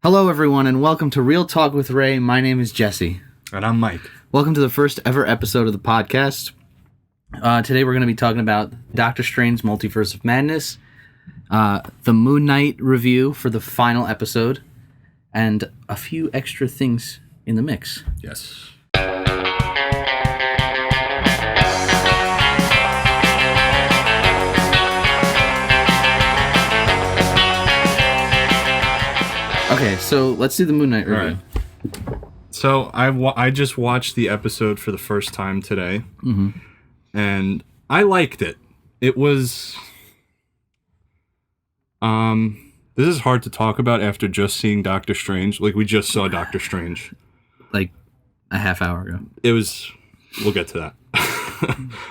Hello, everyone, and welcome to Real Talk with Ray. My name is Jesse. And I'm Mike. Welcome to the first ever episode of the podcast. Today we're going to be talking about Doctor Strange Multiverse of Madness, the Moon Knight review for the final episode, and a few extra things in the mix. Yes. Okay, so let's do the Moon Knight review. All right. So I just watched the episode for the first time today, and I liked it. It was this is hard to talk about after just seeing Doctor Strange. Like, we just saw Doctor Strange like a half hour ago. It was. We'll get to that.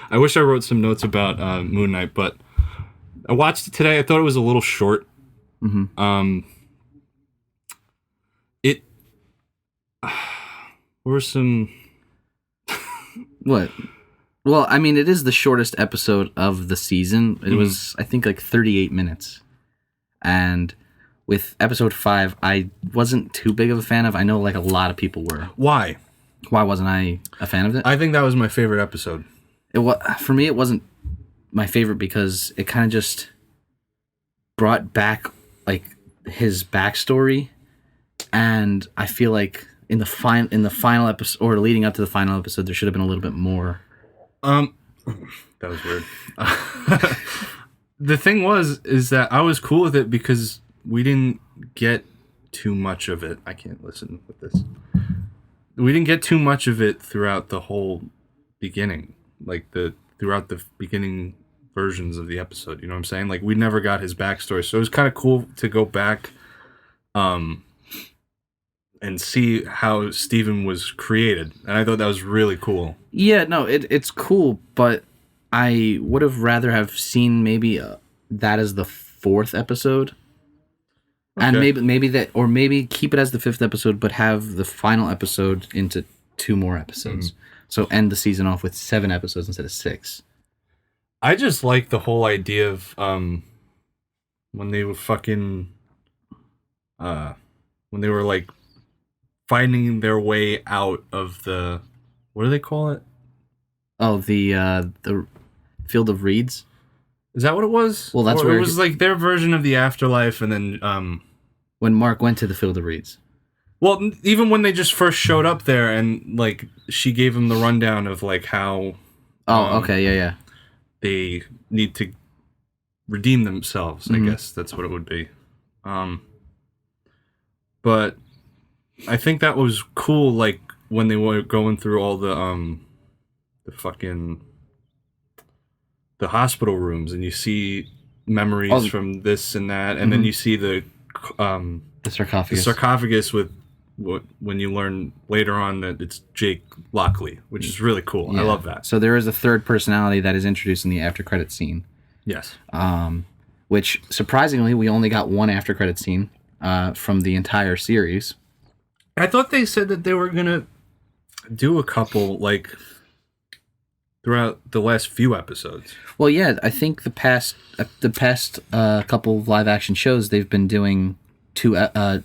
I wish I wrote some notes about Moon Knight, but I watched it today. I thought it was a little short. It were some What? Well, I mean, it is the shortest episode of the season. It was, I think, like 38 minutes. And with episode 5, I wasn't too big of a fan of. I know, like, a lot of people were. Why? Why wasn't I a fan of it? I think that was my favorite episode. For me, it wasn't my favorite because it kind of just brought back, like, his backstory. And I feel like in the final episode, or leading up to the final episode, there should have been a little bit more. That was weird. The thing is that I was cool with it because we didn't get too much of it. I can't listen with this. We didn't get too much of it throughout the whole beginning, throughout the beginning versions of the episode. You know what I'm saying? Like, we never got his backstory, so it was kind of cool to go back, and see how Steven was created. And I thought that was really cool. Yeah, no, it's cool, but I would have rather have seen maybe that as the 4th episode. Okay. And maybe keep it as the 5th episode, but have the final episode into 2 more episodes. So end the season off with 7 episodes instead of 6. I just like the whole idea of when they were fucking when they were like finding their way out of the, what do they call it? Oh, the Field of Reeds. Is that what it was? Well, that's where it was like their version of the afterlife, and then when Mark went to the Field of Reeds. Well, even when they just first showed up there, and like she gave him the rundown of like how. Oh, okay, yeah. They need to redeem themselves. I guess that's what it would be. But I think that was cool, like, when they were going through all the hospital rooms, and you see memories from this and that, and then you see the sarcophagus. The sarcophagus with when you learn later on that it's Jake Lockley, which is really cool. Yeah. I love that. So there is a third personality that is introduced in the after credit scene. Yes. Which, surprisingly, we only got one after credit scene from the entire series. I thought they said that they were gonna do a couple, like, throughout the last few episodes. Well, yeah, I think the past couple of live action shows, they've been doing the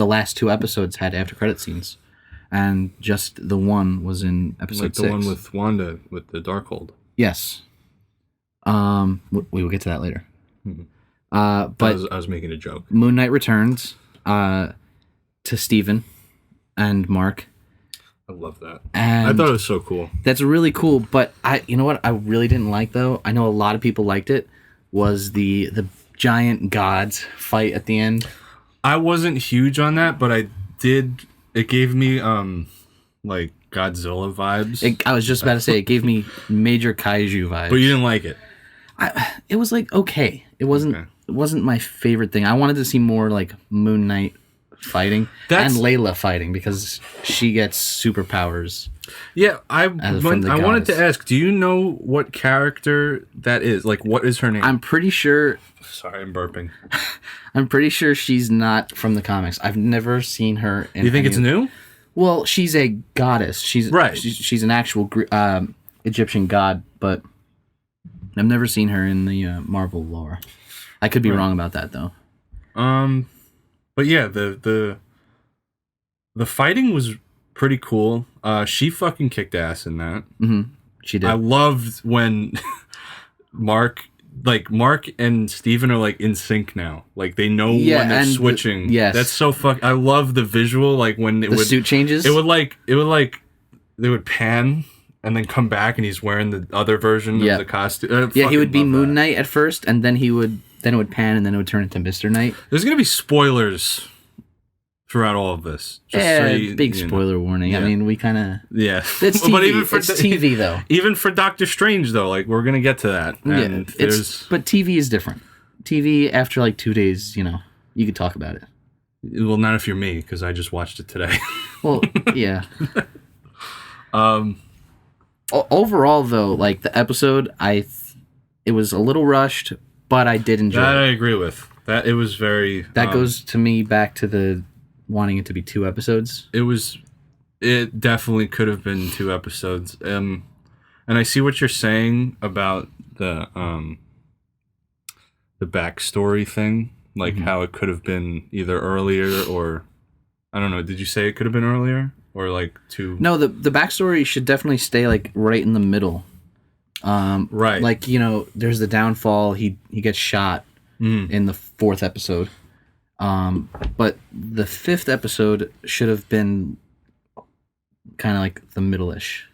last 2 episodes had after credit scenes, and just the one was in episode 6. Like the one with Wanda with the Darkhold. Yes. We will get to that later. But I was making a joke. Moon Knight returns to Steven and Mark. I love that. And I thought it was so cool. That's really cool, but you know what I really didn't like, though? I know a lot of people liked it, was the giant gods fight at the end. I wasn't huge on that, but I did. It gave me like Godzilla vibes. I was just about to say, it gave me major kaiju vibes. But you didn't like it. It was like okay. It wasn't my favorite thing. I wanted to see more like Moon Knight fighting and Layla fighting, because she gets superpowers. Yeah, I wanted to ask, do you know what character that is? Like, what is her name? I'm pretty sure. Sorry, I'm burping. I'm pretty sure she's not from the comics. I've never seen her. You think it's new? Well, she's a goddess. She's right. She's an actual Egyptian god, but I've never seen her in the Marvel lore. I could be wrong about that, though. But yeah, the fighting was pretty cool. She fucking kicked ass in that. Mm-hmm. She did. I loved when Mark and Steven are like in sync now. Like they know when they're switching. Yes. That's so I love the visual. Like when the suit changes. It would they would pan and then come back and he's wearing the other version of the costume. He would be Moon Knight at first, and then it would pan, and then it would turn into Mr. Knight. There's gonna be spoilers throughout all of this. Just big spoiler warning. Yeah. I mean, we kind of... Yeah. It's TV. But even for TV, though. Even for Doctor Strange, though, like, we're going to get to that. And but TV is different. TV, after, like, 2 days, you could talk about it. Well, not if you're me, because I just watched it today. Well, yeah. Overall, though, like, the episode, it was a little rushed, but I did enjoy it. That I agree with. That it was very... That goes, to me, back to the... wanting it to be 2 episodes. It definitely could have been 2 episodes. And I see what you're saying about the backstory thing, like how it could have been either earlier or I don't know. Did you say it could have been earlier or like 2? No, the backstory should definitely stay like right in the middle. Right. Like, there's the downfall. He gets shot in the 4th episode. But the 5th episode should have been kind of like the middle-ish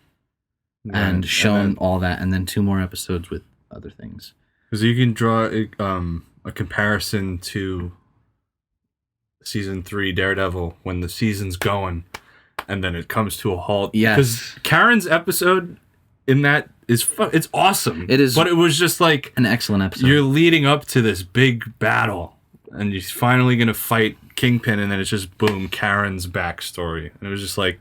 and shown all that, and then 2 more episodes with other things. Because you can draw a comparison to season 3 Daredevil when the season's going, and then it comes to a halt. Yes. Because Karen's episode in that it's awesome. It is, but it was just like an excellent episode. You're leading up to this big battle. And he's finally going to fight Kingpin, and then it's just, boom, Karen's backstory. And it was just, like,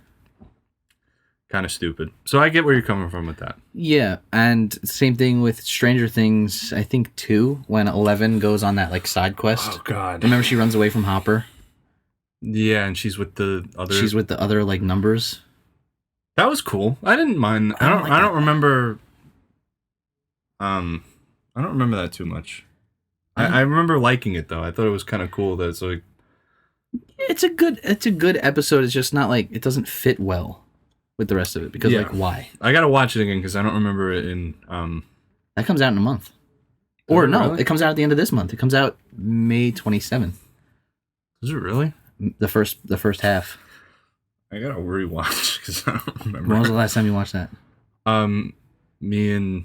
kind of stupid. So I get where you're coming from with that. Yeah, and same thing with Stranger Things, I think, 2, when 11 goes on that, like, side quest. Oh, God. Remember she runs away from Hopper? Yeah, and she's with the other... She's with the other, like, numbers. That was cool. I didn't mind... I don't remember... I don't remember that too much. I remember liking it though. I thought it was kind of cool that it's like it's a good episode. It's just not like it doesn't fit well with the rest of it because like why? I gotta watch it again because I don't remember it in. That comes out in a month, or no? Really? It comes out at the end of this month. It comes out May 27th. Is it really? The first half. I gotta rewatch because I don't remember. When was the last time you watched that? Me and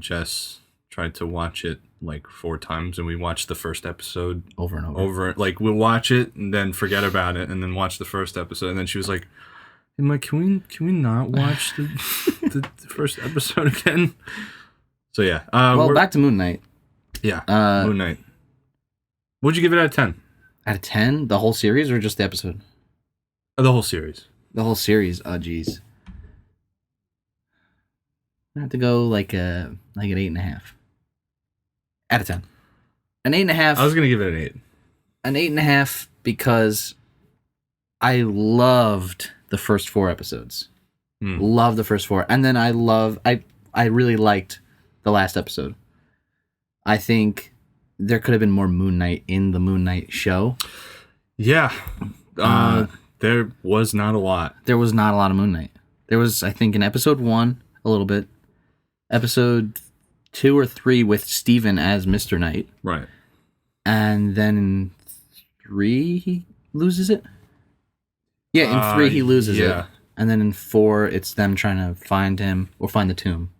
Jess tried to watch it like 4 times, and we watched the first episode over and over. Like we'll watch it and then forget about it, and then watch the first episode, and then she was like, "I'm like, can we not watch the first episode again?" So yeah. Well, back to Moon Knight. Yeah, Moon Knight. What'd you give it out of 10? Out of 10, the whole series or just the episode? The whole series. The whole series. Oh, geez. I have to go like an 8.5. Out of 10. An 8.5. I was gonna give it an 8. An 8.5 because I loved the first 4 episodes. Loved the first 4, and then I really liked the last episode. I think there could have been more Moon Knight in the Moon Knight show. Yeah. There was not a lot. There was not a lot of Moon Knight. There was, I think, in episode 1 a little bit. Episode 2 or 3 with Steven as Mr. Knight. Right. And then in 3 he loses it? Yeah, in 3 he loses it. And then in 4 it's them trying to find him or find the tomb.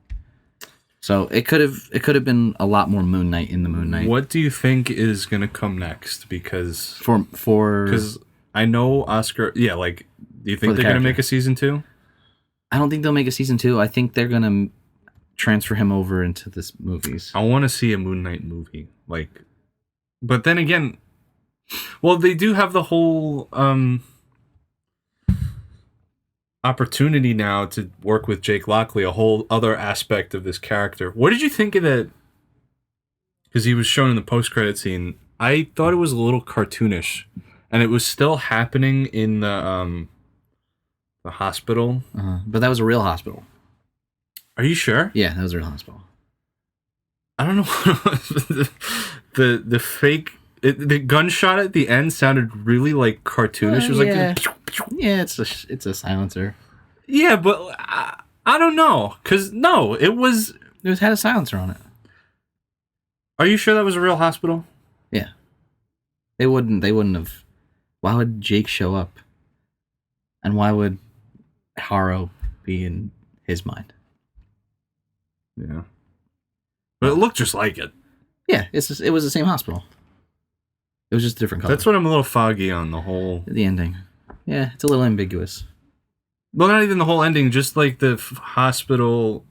So it could have been a lot more Moon Knight in the Moon Knight. What do you think is gonna come next? Because because I know Oscar. Yeah, like, do you think they're gonna make a season 2? I don't think they'll make a season 2. I think they're gonna transfer him over into this movies. I want to see a Moon Knight movie, like, but then again, well, they do have the whole opportunity now to work with Jake Lockley, a whole other aspect of this character. What did you think of that? Because he was shown in the post-credit scene. I thought it was a little cartoonish, and it was still happening in the hospital. But that was a real hospital. Are you sure? Yeah, that was a real hospital. I don't know what it was. The fake the gunshot at the end sounded really like cartoonish. It was yeah, it's a silencer. Yeah, but I don't know, cause no, it had a silencer on it. Are you sure that was a real hospital? Yeah, they wouldn't have. Why would Jake show up? And why would Haro be in his mind? Yeah, but it looked just like it. Yeah, it was the same hospital. It was just a different color. That's what I'm a little foggy on the ending. Yeah, it's a little ambiguous. Well, not even the whole ending, just like the hospital,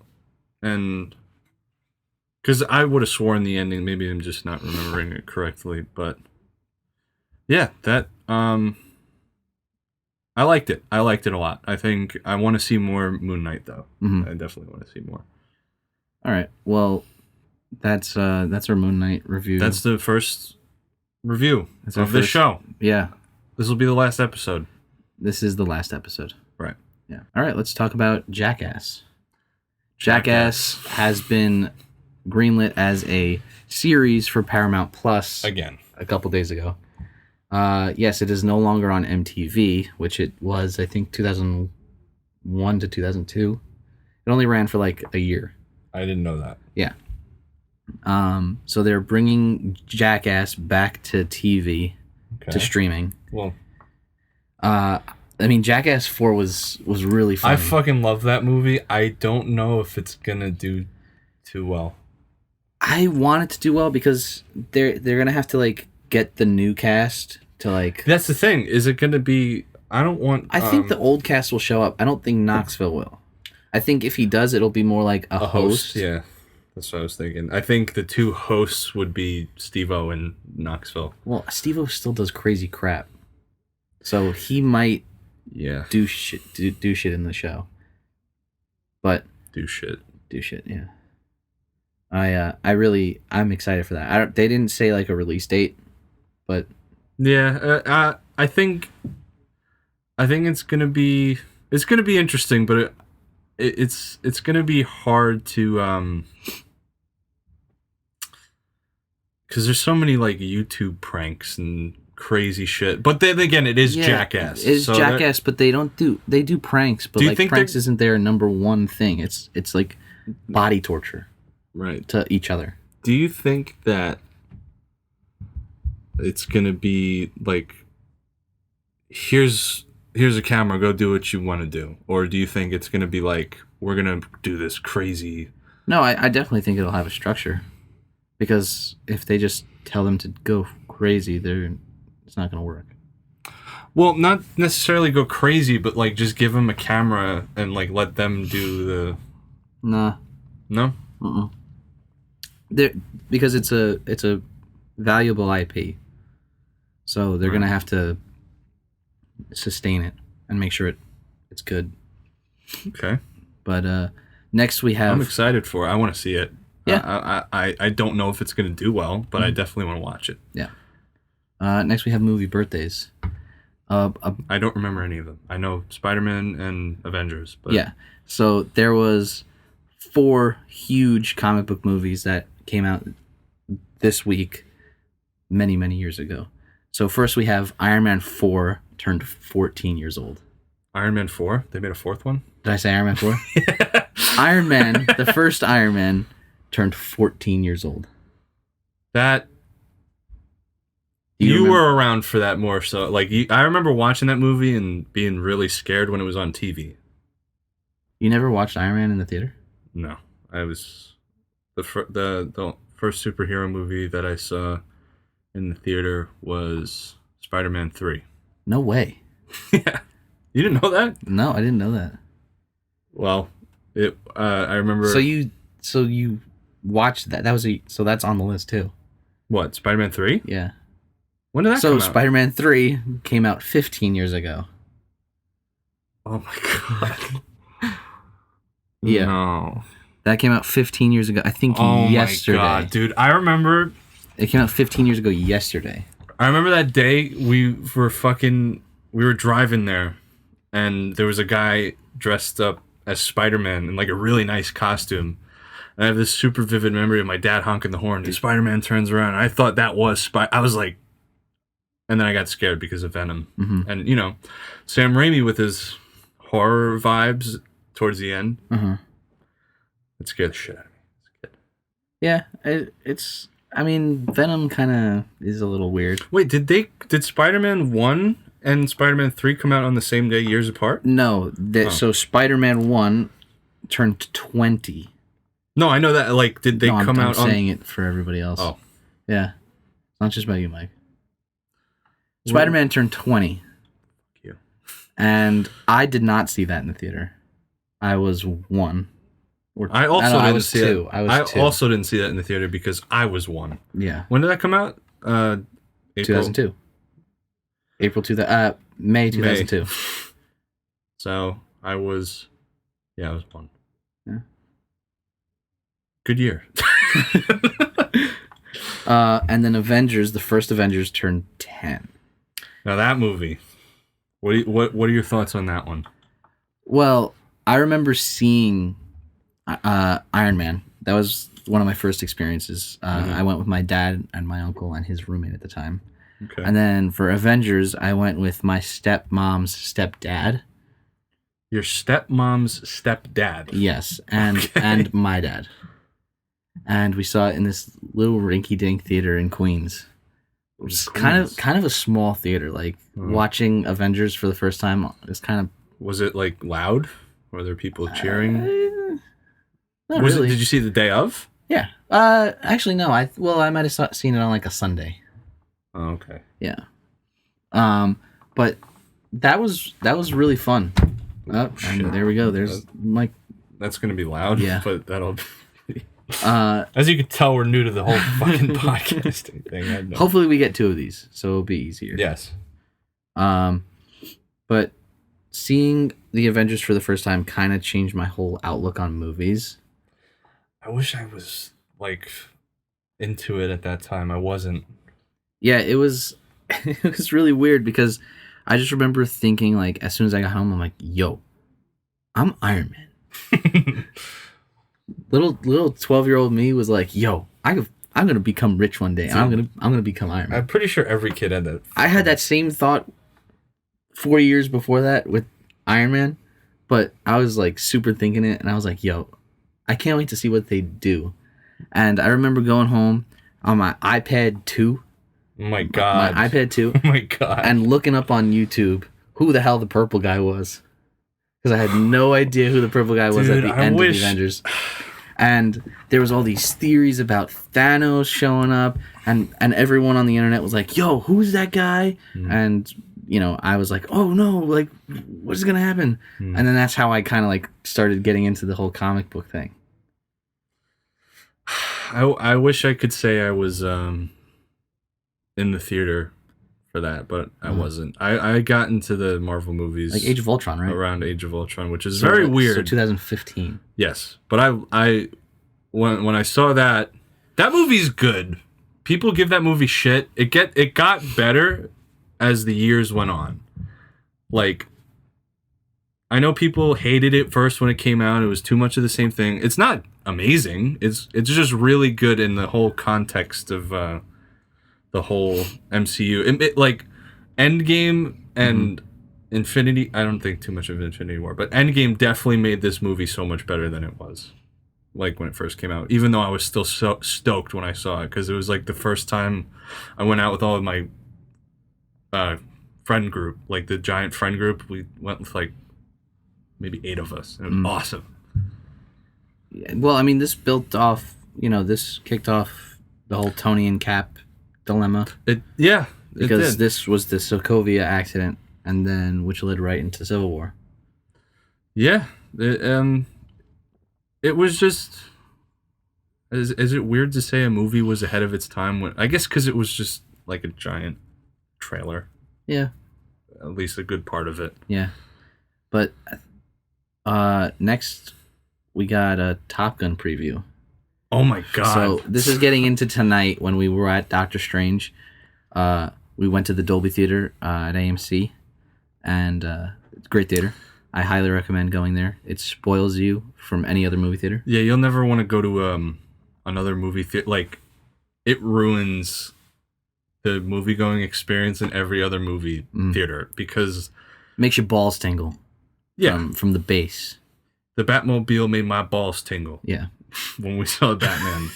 and because I would have sworn the ending. Maybe I'm just not remembering it correctly, but yeah, that I liked it. I liked it a lot. I think I want to see more Moon Knight though. Mm-hmm. I definitely want to see more. All right. Well, that's our Moon Knight review. That's the first review of this show. Yeah. This will be the last episode. This is the last episode. Right. Yeah. All right. Let's talk about Jackass. Jackass has been greenlit as a series for Paramount Plus again a couple days ago. Yes, it is no longer on MTV, which it was, I think, 2001 to 2002. It only ran for like a year. I didn't know that. Yeah. So they're bringing Jackass back to TV, to streaming. Well, I mean, Jackass 4 was really funny. I fucking love that movie. I don't know if it's gonna do too well. I want it to do well because they're gonna have to like get the new cast to like. That's the thing. Is it gonna be? I don't want. I think the old cast will show up. I don't think Knoxville will. I think if he does, it'll be more like a host. Yeah, that's what I was thinking. I think the two hosts would be Steve-O and Knoxville. Well, Steve-O still does crazy crap, so he might do shit in the show. But do shit. Yeah. I'm excited for that. They didn't say like a release date, but yeah, I think it's gonna be interesting, but it's gonna be hard to because there's so many like YouTube pranks and crazy shit. But then again, it is Jackass. It is Jackass, but they do pranks, but like pranks isn't their number one thing. It's like body torture. Right. To each other. Do you think that it's gonna be like here's a camera, go do what you want to do? Or do you think it's gonna be like we're gonna do this crazy? No, I definitely think it'll have a structure. Because if they just tell them to go crazy, it's not gonna work. Well, not necessarily go crazy, but like just give them a camera and like let them do the. Nah. No. Because it's a valuable IP, so they're gonna have to sustain it and make sure it's good. Okay. But next we have. I'm excited for it. I want to see it. Yeah. I don't know if it's gonna do well, but I definitely want to watch it. Yeah. Next we have movie birthdays. I don't remember any of them. I know Spider-Man and Avengers, but yeah. So there was 4 huge comic book movies that came out this week, many, many years ago. So first we have Iron Man 4 turned 14 years old. Iron Man 4? They made a 4th one? Did I say Iron Man 4? Yeah. Iron Man, the first Iron Man, turned 14 years old. That... You were around for that more so. Like, I remember watching that movie and being really scared when it was on TV. You never watched Iron Man in the theater? No. I was... The first superhero movie that I saw in the theater was Spider-Man 3. No way. Yeah. You didn't know that? No, I didn't know that. Well, I remember... So you watched that. So that's on the list too. What, Spider-Man 3? Yeah. When did that come out? So Spider-Man 3 came out 15 years ago. Oh my god. Yeah. No. That came out 15 years ago. I think yesterday. Oh my god, dude. I remember... It came out 15 years ago yesterday. I remember that day we were driving there and there was a guy dressed up as Spider-Man in like a really nice costume. I have this super vivid memory of my dad honking the horn. And Spider-Man turns around, and I thought that was I was like, and then I got scared because of Venom. Mm-hmm. And Sam Raimi with his horror vibes towards the end. Mm-hmm. It scared the shit out of me. Yeah, it's. I mean, Venom kind of is a little weird. Wait, did Spider-Man 1 and Spider-Man 3 come out on the same day, years apart? No, so Spider-Man 1 turned 20. No, I know that. Like, did they come out I'm saying it for everybody else. Oh. Yeah. It's not just about you, Mike. Spider-Man turned 20. Fuck you. And I did not see that in the theater. I was 1. I also didn't see two. that. I was 2. Also didn't see that in the theater because I was 1. Yeah. When did that come out? April? 2002. May 2002. So I was 1. Yeah. Good year. And then Avengers, the first Avengers turned 10. Now that movie, what are your thoughts on that one? Well, I remember seeing Iron Man. That was one of my first experiences. I went with my dad and my uncle and his roommate at the time. Okay. And then for Avengers, I went with my stepmom's stepdad. Your stepmom's stepdad. Yes, and my dad. And we saw it in this little rinky-dink theater in Queens. Which is kind of a small theater. Like watching Avengers for the first time is kind of. Was it like loud? Were there people cheering? Not really. Did you see the day of? Yeah. Actually, no. I might have seen it on like a Sunday. Oh, okay. Yeah. But that was really fun. Oh, and there we go. There's Mike. That's gonna be loud. Yeah. But that'll. As you can tell, we're new to the whole fucking podcasting thing. Hopefully, we get 2 of these, so it'll be easier. Yes. But seeing the Avengers for the first time kind of changed my whole outlook on movies. I wish I was like into it at that time. I wasn't. Yeah, it was really weird because I just remember thinking, like, as soon as I got home, I'm like, yo, I'm Iron Man. little 12-year-old me was like, yo, I'm gonna become rich one day, and I'm gonna become Iron Man. I'm pretty sure every kid had that. I had that same thought 4 years before that with Iron Man, but I was like super thinking it, and I was like, yo, I can't wait to see what they do. And I remember going home on my iPad 2. Oh my god. My iPad 2. Oh my god. And looking up on YouTube who the hell the purple guy was. Because I had no idea who the purple guy was at the end of the Avengers. And there was all these theories about Thanos showing up, and everyone on the internet was like, yo, who's that guy? And I was like, oh no, like, what's gonna happen? And then that's how I kind of like started getting into the whole comic book thing. I wish I could say I was in the theater for that, but I wasn't. I got into the Marvel movies like Age of Ultron, right? Around Age of Ultron, which is very weird. So 2015. Yes, but I when I saw that movie's good. People give that movie shit. It got better as the years went on. Like, I know people hated it first when it came out. It was too much of the same thing. It's not amazing. It's just really good in the whole context of the whole MCU. It like Endgame and Infinity. I don't think too much of Infinity War, but Endgame definitely made this movie so much better than it was. Like when it first came out, even though I was still so stoked when I saw it, because it was like the first time I went out with all of my friend group, like the giant friend group. We went with like maybe 8 of us. It was awesome. Yeah, well, I mean, this kicked off the whole Tony and Cap dilemma. Because this was the Sokovia accident, and then which led right into Civil War. Yeah, it was just. Is it weird to say a movie was ahead of its time? I guess because it was just like a giant trailer. Yeah. At least a good part of it. Yeah. But next we got a Top Gun preview. Oh my god. So this is getting into tonight when we were at Doctor Strange. We went to the Dolby Theater at AMC, and it's a great theater. I highly recommend going there. It spoils you from any other movie theater. Yeah, you'll never want to go to another movie theater. Like, it ruins the movie-going experience in every other movie theater because... Makes your balls tingle. Yeah. From the base. The Batmobile made my balls tingle. Yeah. When we saw Batman.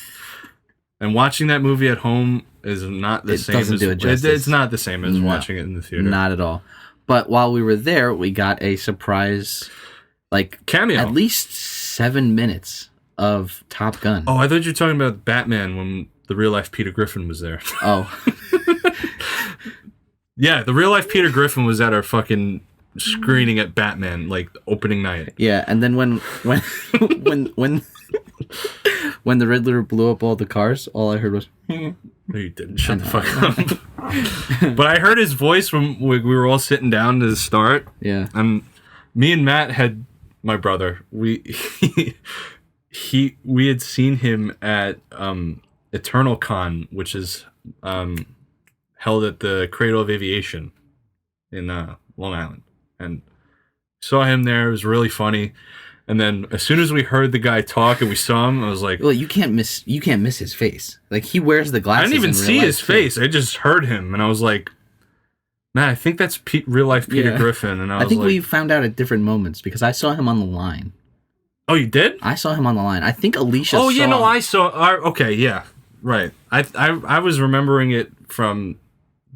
And watching that movie at home is not the same. Doesn't do it justice. It's not the same as watching it in the theater. Not at all. But while we were there, we got a surprise, like, cameo. At least 7 minutes of Top Gun. Oh, I thought you were talking about Batman when the real-life Peter Griffin was there. Oh. Yeah, the real-life Peter Griffin was at our fucking screening at Batman, like, opening night. Yeah, and then when the Riddler blew up all the cars, all I heard was... No, you didn't. Shut the fuck up. But I heard his voice when we were all sitting down to start. Yeah. And me and Matt had... My brother, we had seen him at Eternal Con, which is held at the Cradle of Aviation in Long Island, and saw him there. It was really funny. And then as soon as we heard the guy talk and we saw him, I was like, "Well, you can't miss his face. Like, he wears the glasses." I didn't even see his face. I just heard him, and I was like, "Man, I think that's real life Peter Griffin." And I think we found out at different moments because I saw him on the line. Oh, you did? I saw him on the line. I think Alicia. Oh, yeah, no, I saw. Okay, yeah, right. I was remembering it from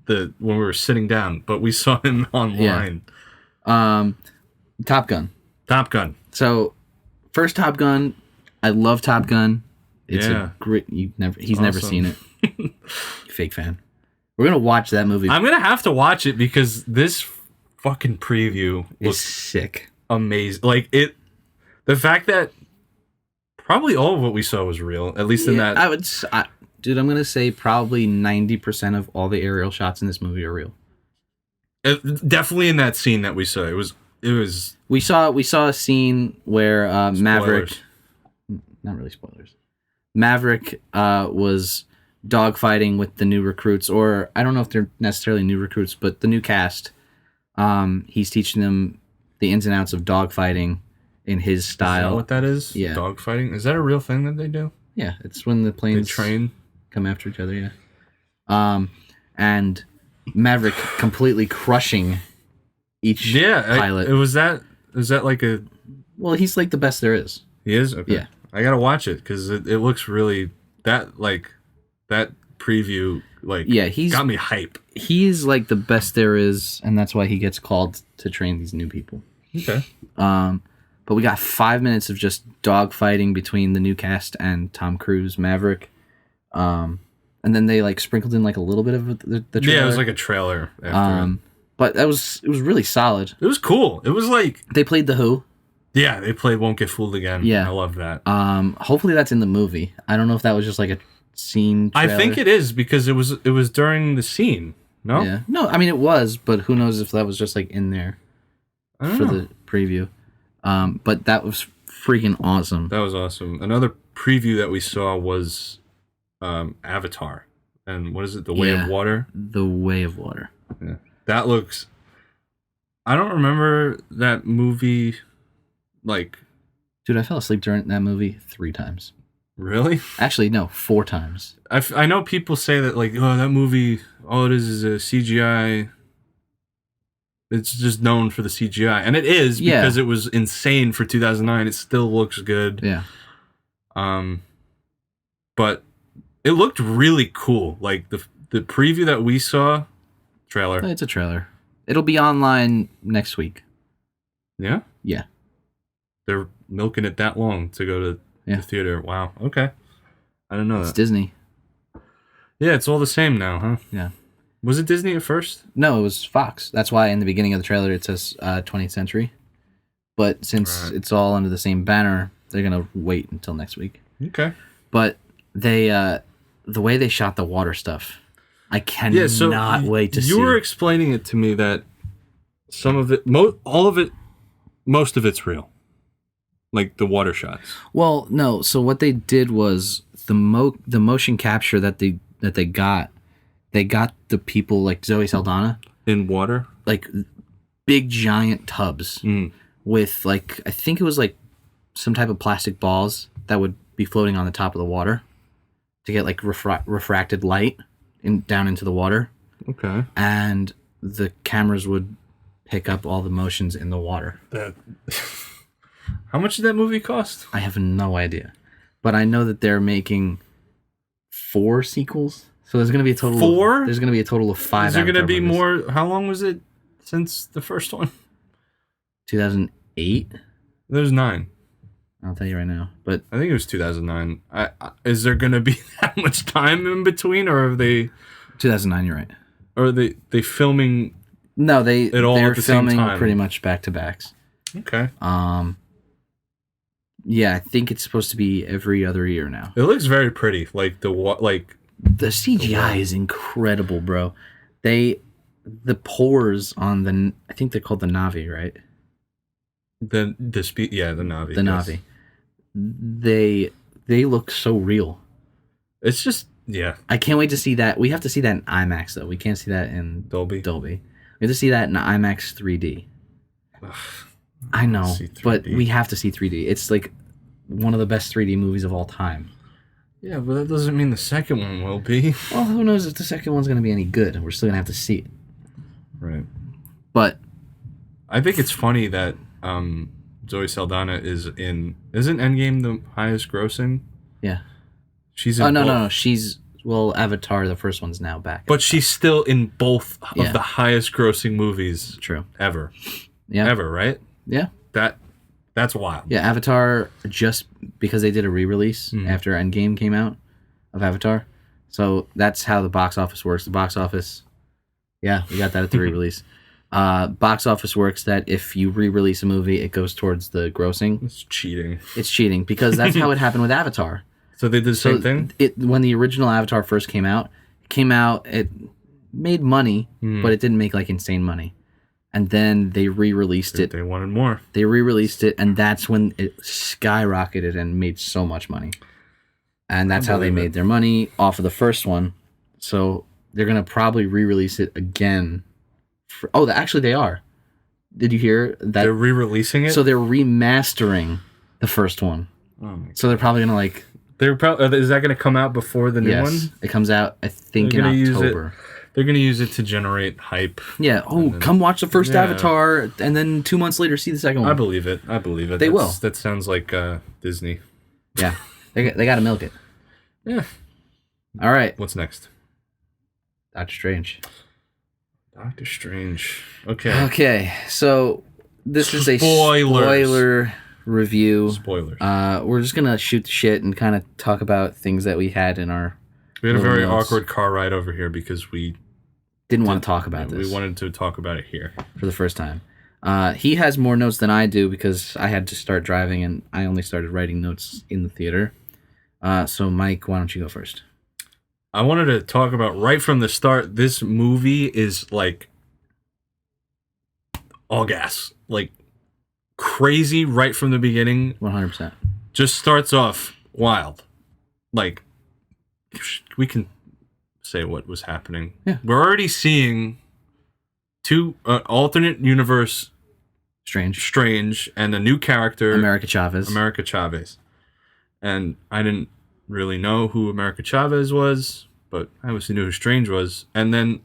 when we were sitting down, but we saw him online. Yeah. Top Gun. Top Gun. So, first Top Gun. I love Top Gun. It's a great. He's never seen it. Fake fan. We're gonna watch that movie. I'm gonna have to watch it because this fucking preview is sick. Amazing. Like it. The fact that probably all of what we saw was real, at least in that. Dude, I'm gonna say probably 90% of all the aerial shots in this movie are real. Definitely in that scene that we saw, it was. We saw a scene where Maverick. Not really spoilers. Maverick was dogfighting with the new recruits, or I don't know if they're necessarily new recruits, but the new cast. He's teaching them the ins and outs of dogfighting in his style. Is that what that is? Yeah. Dogfighting? Is that a real thing that they do? Yeah, it's when the planes come after each other, yeah. And Maverick completely crushing each pilot. Was that like a... Well, he's like the best there is. He is? Okay. Yeah. I gotta watch it, because it looks really... That preview, got me hype. He's like the best there is, and that's why he gets called to train these new people. Okay. But we got 5 minutes of just dogfighting between the new cast and Tom Cruise, Maverick. And then they sprinkled in a little bit of the trailer. Yeah, it was like a trailer after it. But it was really solid. It was cool. It was like... They played The Who. Yeah, they played Won't Get Fooled Again. Yeah. I love that. Hopefully that's in the movie. I don't know if that was just like a scene trailer. I think it is, because it was during the scene. No? Yeah. No, I mean it was, but who knows if that was just in there for the preview. But that was freaking awesome. That was awesome. Another preview that we saw was Avatar. And what is it? The Way of Water? The Way of Water. Yeah. That looks... I don't remember that movie, Dude, I fell asleep during that movie 3 times. Really? Actually, no, 4 times. I know people say that, that movie, all it is a CGI... It's just known for the CGI, and it is because it was insane for 2009. It still looks good. Yeah. But it looked really cool. Like the preview that we saw, trailer. It's a trailer. It'll be online next week. Yeah. Yeah. They're milking it that long to go to the theater. Wow. Okay. I didn't know that. It's Disney. Yeah, it's all the same now, huh? Yeah. Was it Disney at first? No, it was Fox. That's why in the beginning of the trailer it says 20th Century. But since it's all under the same banner, they're going to wait until next week. Okay. But they, the way they shot the water stuff, I cannot wait to see. You were explaining it to me that some of it, most of it's real. Like the water shots. Well, no. So what they did was the motion capture that they got the people like Zoe Saldana in water, big giant tubs with like I think it was like some type of plastic balls that would be floating on the top of the water to get like refracted light down into the water. Okay. And the cameras would pick up all the motions in the water. How much did that movie cost? I have no idea. But I know that they're making 4 sequels. So there's going to be a total 4? There's going to be a total of 5. Is there going to be more? How long was it since the first one? 2008? There's 9. I'll tell you right now. But I think it was 2009. Is there going to be that much time in between, or are they 2009, you're right. Or are they filming? No, they're filming time? Pretty much back to backs. Okay. Yeah, I think it's supposed to be every other year now. It looks very pretty. Like the CGI is incredible, bro. The pores on the, I think they're called the Navi, right? The Navi. The Navi. They look so real. It's just I can't wait to see that. We have to see that in IMAX though. We can't see that in Dolby. We have to see that in IMAX 3D. Ugh, I know, but we have to see 3D. It's like one of the best 3D movies of all time. Yeah, but that doesn't mean the second one will be. Well, who knows if the second one's going to be any good? We're still going to have to see it. Right. But I think it's funny that Zoe Saldana isn't Endgame the highest grossing? Yeah. She's in no. She's Avatar, the first one's now back. But she's still in both of the highest grossing movies ever. Yeah. Ever, right? Yeah. That's wild. Yeah, Avatar, just because they did a re-release after Endgame came out of Avatar. So that's how the box office works. The box office, we got that at the re-release. Box office works that if you re-release a movie, it goes towards the grossing. It's cheating. It's cheating because that's how it happened with Avatar. So they did the same thing? When the original Avatar first came out, it made money, but it didn't make like insane money. And then they re-released it. They wanted more. They re-released it, and that's when it skyrocketed and made so much money. And that's how they made their money off of the first one. So they're going to probably re-release it again. Actually, they are. Did you hear that? They're re-releasing it? So they're remastering the first one. So they're probably going to is that going to come out before the new one? It comes out, I think, in October. They're going to use it to generate hype. Yeah. Come watch the first Avatar, and then 2 months later, see the second one. I believe it. They will. That sounds like Disney. Yeah. They got to milk it. Yeah. All right. What's next? Doctor Strange. Okay. Okay. So this is a spoiler review. Spoilers. We're just going to shoot the shit and kind of talk about things that we had in our... We had a very awkward car ride over here because we didn't want to talk about this. We wanted to talk about it here for the first time. He has more notes than I do because I had to start driving and I only started writing notes in the theater. So Mike, why don't you go first? I wanted to talk about right from the start. This movie is like all gas, like crazy right from the beginning. 100%. Just starts off wild. Like, we can say what was happening. Yeah. We're already seeing 2 alternate universe Strange and a new character, America Chavez. And I didn't really know who America Chavez was, but I obviously knew who Strange was. And then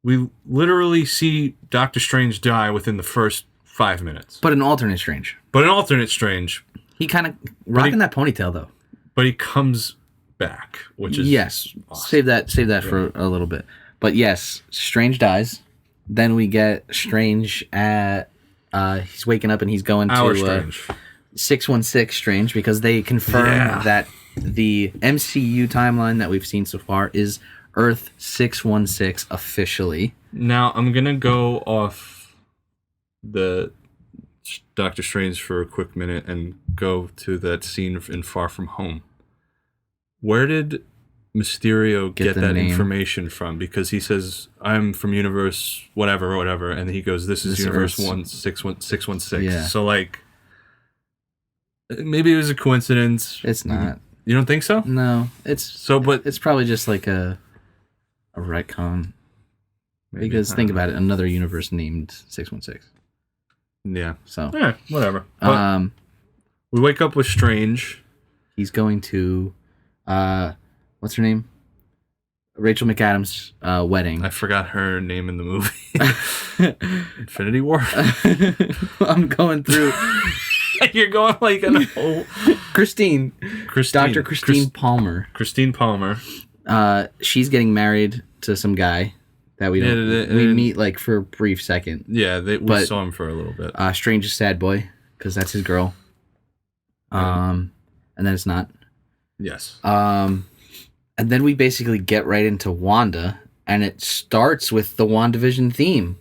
we literally see Doctor Strange die within the first 5 minutes. But an alternate Strange. He kind of rocking that ponytail though. But he comes back, which is awesome. Save that for a little bit. But yes, Strange dies. Then we get Strange at he's waking up and he's going to 616 Strange because they confirm that the MCU timeline that we've seen so far is Earth 616 officially. Now I'm gonna go off the Doctor Strange for a quick minute and go to that scene in Far From Home. Where did Mysterio get that information from? Because he says, I'm from universe whatever, and he goes, this is universe 616. Yeah. So, like, maybe it was a coincidence. It's not. You don't think so? No. It's probably just like a retcon. Maybe because think about it, another universe named 616. Yeah. So yeah, whatever. But we wake up with Strange. He's going to what's her name? Rachel McAdams' wedding. I forgot her name in the movie. Infinity War. I'm going through. You're going like a whole... Christine. Dr. Christine Palmer. Christine Palmer. She's getting married to some guy that we don't. We meet like for a brief second. Yeah, we saw him for a little bit. Strange is sad boy because that's his girl. And then it's not. Yes. And then we basically get right into Wanda, and it starts with the WandaVision theme.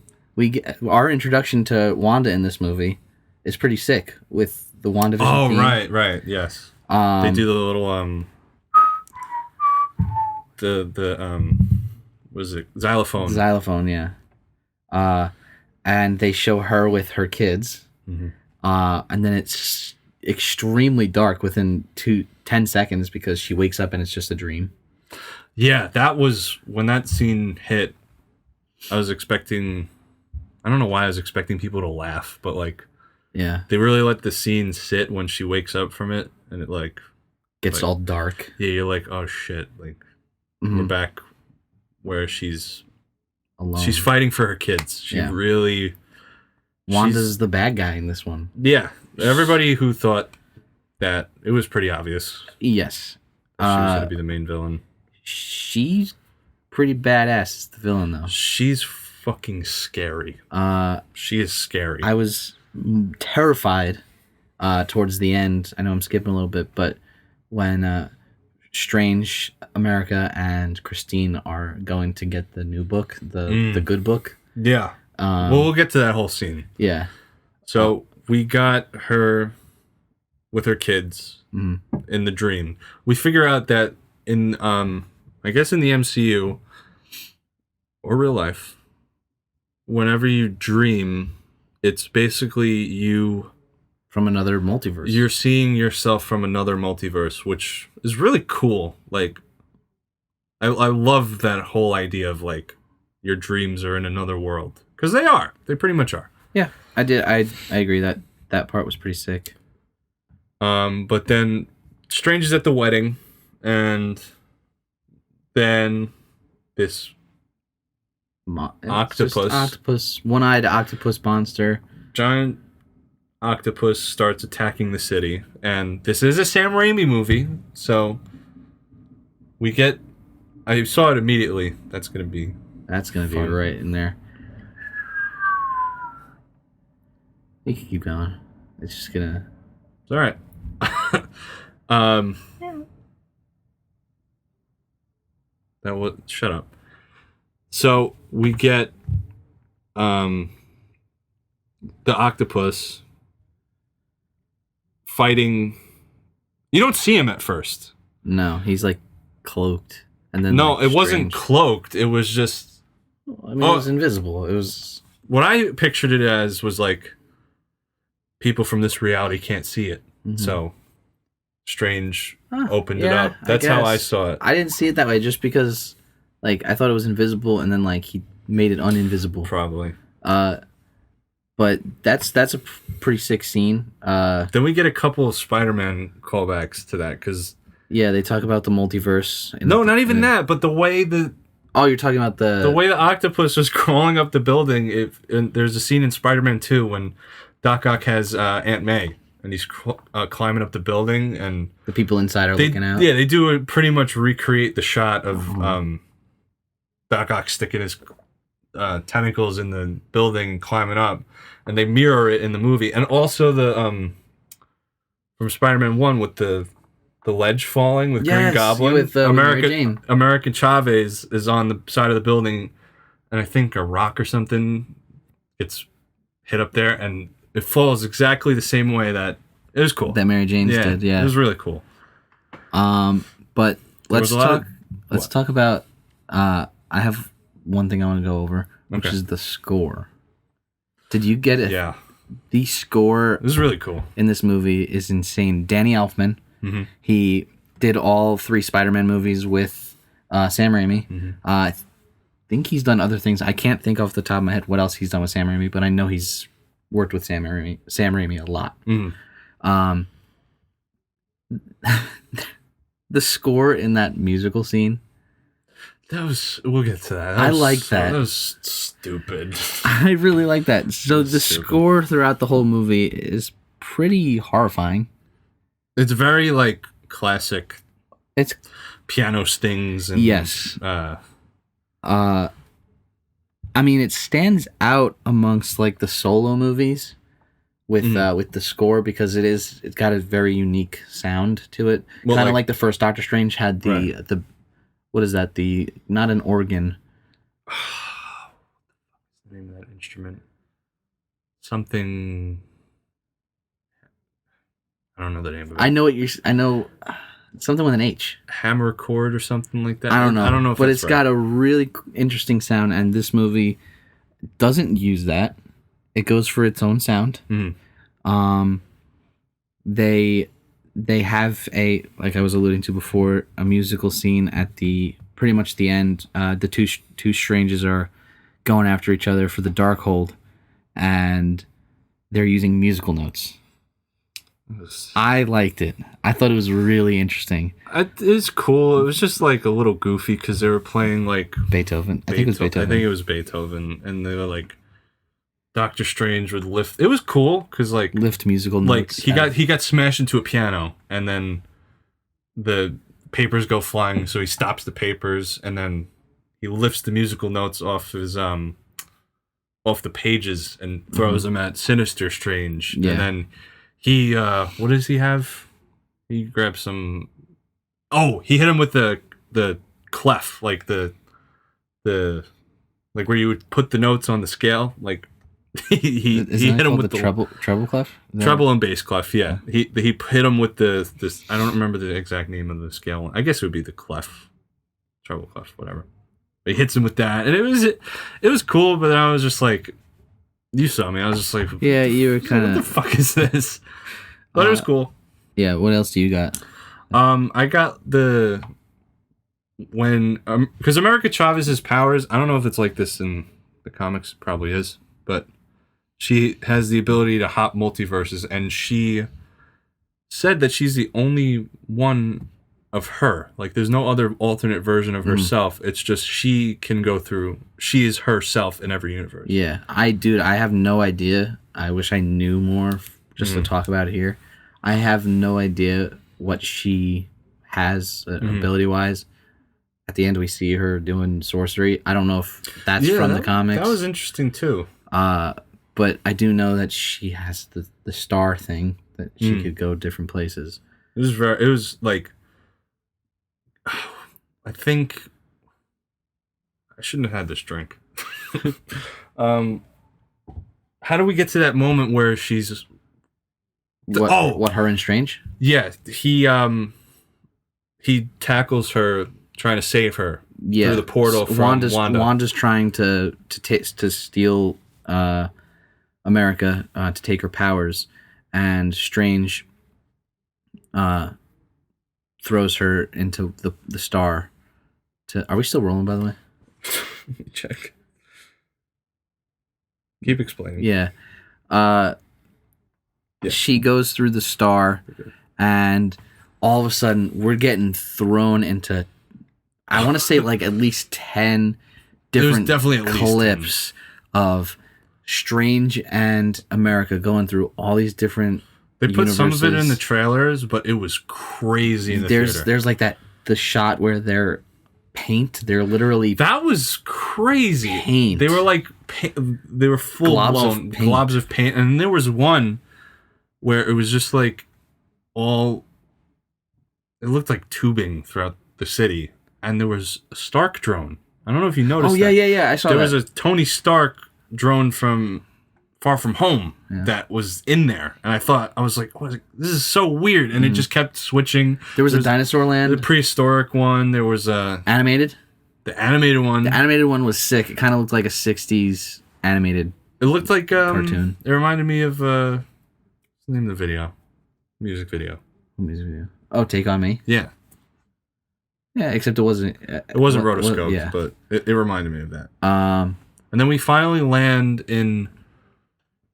Our introduction to Wanda in this movie is pretty sick with the WandaVision theme. Oh, right, yes. They do the little what is it? Xylophone. Xylophone, yeah. And they show her with her kids. Mm-hmm. And then it's extremely dark within 10 seconds because she wakes up and it's just a dream. Yeah, that was when that scene hit. I was expecting, I don't know why I was expecting people to laugh, but like, yeah, they really let the scene sit when she wakes up from it, and it like gets all dark. Yeah, you're like, oh shit, like we're back where she's alone. She's fighting for her kids. She really. Wanda's the bad guy in this one. Yeah, everybody who thought that, it was pretty obvious. Yes, she was going to be the main villain. She's pretty badass as the villain, though. She's fucking scary. She is scary. I was terrified towards the end. I know I'm skipping a little bit, but when Strange, America, and Christine are going to get the new book, the good book. Yeah. We'll get to that whole scene. Yeah. So we got her with her kids in the dream. We figure out that in, I guess in the MCU or real life, whenever you dream, it's basically you from another multiverse. You're seeing yourself from another multiverse, which is really cool. Like, I love that whole idea of like your dreams are in another world, because they are. They pretty much are. Yeah, I did. I agree that part was pretty sick. But then Strange is at the wedding, and then this octopus, one-eyed octopus monster, giant octopus starts attacking the city, and this is a Sam Raimi movie, so we get. I saw it immediately. That's gonna be right in there. You can keep going. It's just gonna. It's all right. That was shut up. So we get the octopus fighting. You don't see him at first. No, he's like cloaked, and then no, it wasn't cloaked. It was just. I mean, it was invisible. It was what I pictured it as was like people from this reality can't see it, so Strange opened it up. That's how I saw it. I didn't see it that way, just because, like, I thought it was invisible, and then like he made it uninvisible. Probably. But that's a pretty sick scene. Then we get a couple of Spider-Man callbacks to that, because they talk about the multiverse. No, not even that, but the way the. Oh, you're talking about the way the octopus was crawling up the building. There's a scene in Spider-Man 2 when Doc Ock has Aunt May, and he's climbing up the building, and the people inside are looking out. Yeah, they do pretty much recreate the shot of Doc Ock sticking his tentacles in the building and climbing up, and they mirror it in the movie. And also the from Spider-Man 1 with the ledge falling with Green Goblin. With American Chavez is on the side of the building, and I think a rock or something gets hit up there, and it falls exactly the same way that it was cool. That Mary Jane's did, yeah. It was really cool. But let's talk about I have one thing I want to go over, which is the score. Did you get it? Yeah. The score It was really cool. in this movie is insane. Danny Elfman, he did all 3 Spider-Man movies with Sam Raimi. I think he's done other things. I can't think off the top of my head what else he's done with Sam Raimi, but I know he's worked with Sam Raimi a lot. Mm. Um, the score in that musical scene. We'll get to that. I like that. That was stupid. I really like that. So the score throughout the whole movie is pretty horrifying. It's very like classic. It's piano stings and yes. I mean, it stands out amongst like the solo movies with the score because it's got a very unique sound to it. Well, kind of like the first Doctor Strange had the what is that? Not an organ. What's the name of that instrument? Something. I don't know the name of it. I know something with an H. Hammer chord or something like that. I don't know. If but it's got a really interesting sound, and this movie doesn't use that. It goes for its own sound. Mm. They have like I was alluding to before, a musical scene at pretty much the end. The two strangers are going after each other for the Darkhold, and they're using musical notes. I liked it. I thought it was really interesting. It's cool. It was just like a little goofy because they were playing like Beethoven. I think it was Beethoven. I think it was Beethoven, and they were like Doctor Strange would lift. It was cool because like lift musical notes. Like he got smashed into a piano, and then the papers go flying. So he stops the papers, and then he lifts the musical notes off the pages and throws them at Sinister Strange, and then. He what does he have? He grabs some. Oh, he hit him with the clef, like the like where you would put the notes on the scale. Like he hit him with the treble clef. Treble and bass clef. Yeah, he hit him with this. I don't remember the exact name of the scale. I guess it would be the clef, treble clef, whatever. But he hits him with that, and it was cool. But then I was just like. You saw me. I was just like, yeah, you were kind of. What the fuck is this? But it was cool. Yeah. What else do you got? I got because America Chavez's powers. I don't know if it's like this in the comics. It probably is, but she has the ability to hop multiverses, and she said that she's the only one of her. Like, there's no other alternate version of herself. It's just she can go through. She is herself in every universe. Yeah, I have no idea. I wish I knew more just to talk about it here. I have no idea what she has ability-wise. At the end, we see her doing sorcery. I don't know if that's from the comics. That was interesting, too. But I do know that she has the star thing, that she could go different places. It was like... I think I shouldn't have had this drink. How do we get to that moment where she's what her and Strange? Yeah, he tackles her trying to save her through the portal from Wanda. Wanda's trying to steal America to take her powers, and Strange throws her into the star. Are we still rolling, by the way? Let me check. Keep explaining. Yeah. She goes through the star, and all of a sudden, we're getting thrown into, I want to say, like, at least 10 different clips of Strange and America going through all these different They put some of it in the trailers, but it was crazy in the theater. There's like the shot where they're literally that was crazy. Paint. They were like they were full blown globs of paint, and there was one where it was just like it looked like tubing throughout the city, and there was a Stark drone. I don't know if you noticed. Oh yeah, I saw there was a Tony Stark drone from Far From Home that was in there, and I was like, this is so weird, and it just kept switching. There was a Dinosaur Land, the prehistoric one. There was animated. The animated one. The animated one was sick. It kind of looked like a '60s animated. It looked like cartoon. It reminded me of what's the name of the video? Music video. Oh, Take On Me. Yeah. Yeah, except it wasn't. It wasn't rotoscoped, but it reminded me of that. And then we finally land in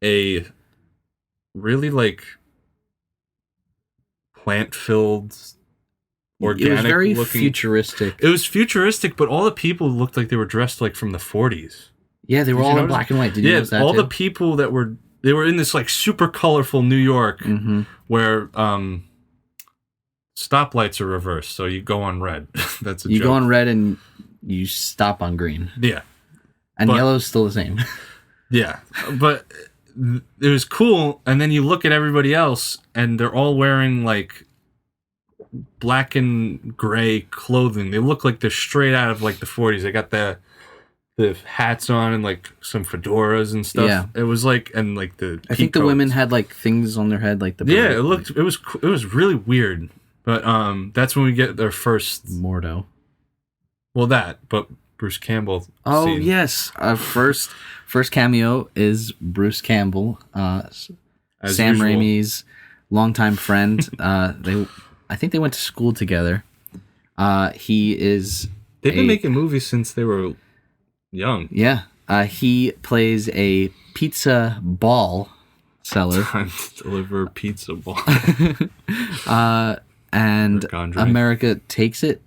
a really like plant-filled, organic. It was very looking, futuristic. It was futuristic, but all the people looked like they were dressed like from the 40s. Yeah, they were all in black and white. Did you notice that all too? the people that were in this like super colorful New York where stoplights are reversed, so you go on red. That's a you joke. go on red and you stop on green. Yeah, and yellow's still the same. Yeah, but it was cool. And then you look at everybody else, and they're all wearing like black and gray clothing. They look like they're straight out of like the 40s. They got the hats on and like some fedoras and stuff. Yeah, it was like, and like the I think the women had like things on their head, like the it looked. It was really weird. But that's when we get their first Mordo. Well, but Bruce Campbell. Oh scene. Yes, our first cameo is Bruce Campbell, Sam usual. Raimi's longtime friend. I think they went to school together. He is. They've been making movies since they were young. Yeah. He plays a pizza ball seller. Time to deliver pizza ball. And America takes it.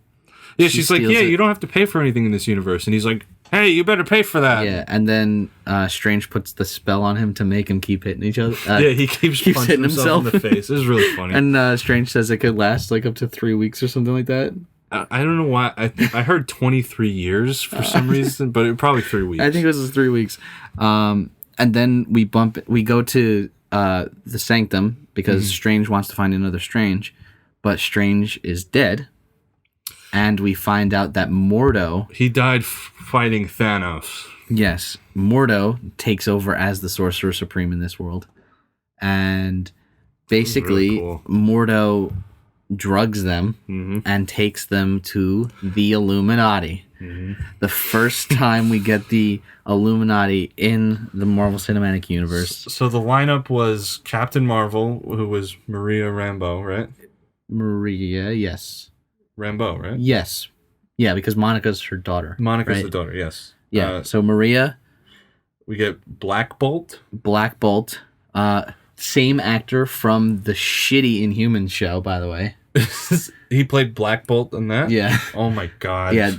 Yeah, she's like, yeah, you don't have to pay for anything in this universe. And he's like, hey, you better pay for that. Yeah, and then Strange puts the spell on him to make him keep hitting each other. Yeah, he keeps punching himself in the face. This is really funny. And Strange says it could last like up to 3 weeks or something like that. I don't know why. I heard 23 years for some reason, but it probably 3 weeks. I think it was 3 weeks. And then we go to the Sanctum because Strange wants to find another Strange, but Strange is dead. And we find out that Mordo... He died fighting Thanos. Yes. Mordo takes over as the Sorcerer Supreme in this world. And basically, really cool. Mordo drugs them and takes them to the Illuminati. The first time we get the Illuminati in the Marvel Cinematic Universe. So the lineup was Captain Marvel, who was Maria Rambeau, right? Maria, yes. Rambeau, right? Yes. Yeah, because Monica's her daughter. Monica's the daughter, yes. Yeah, so Maria. We get Black Bolt. Black Bolt. Same actor from the shitty Inhumans show, by the way. He played Black Bolt in that? Yeah. Oh my god. Yeah,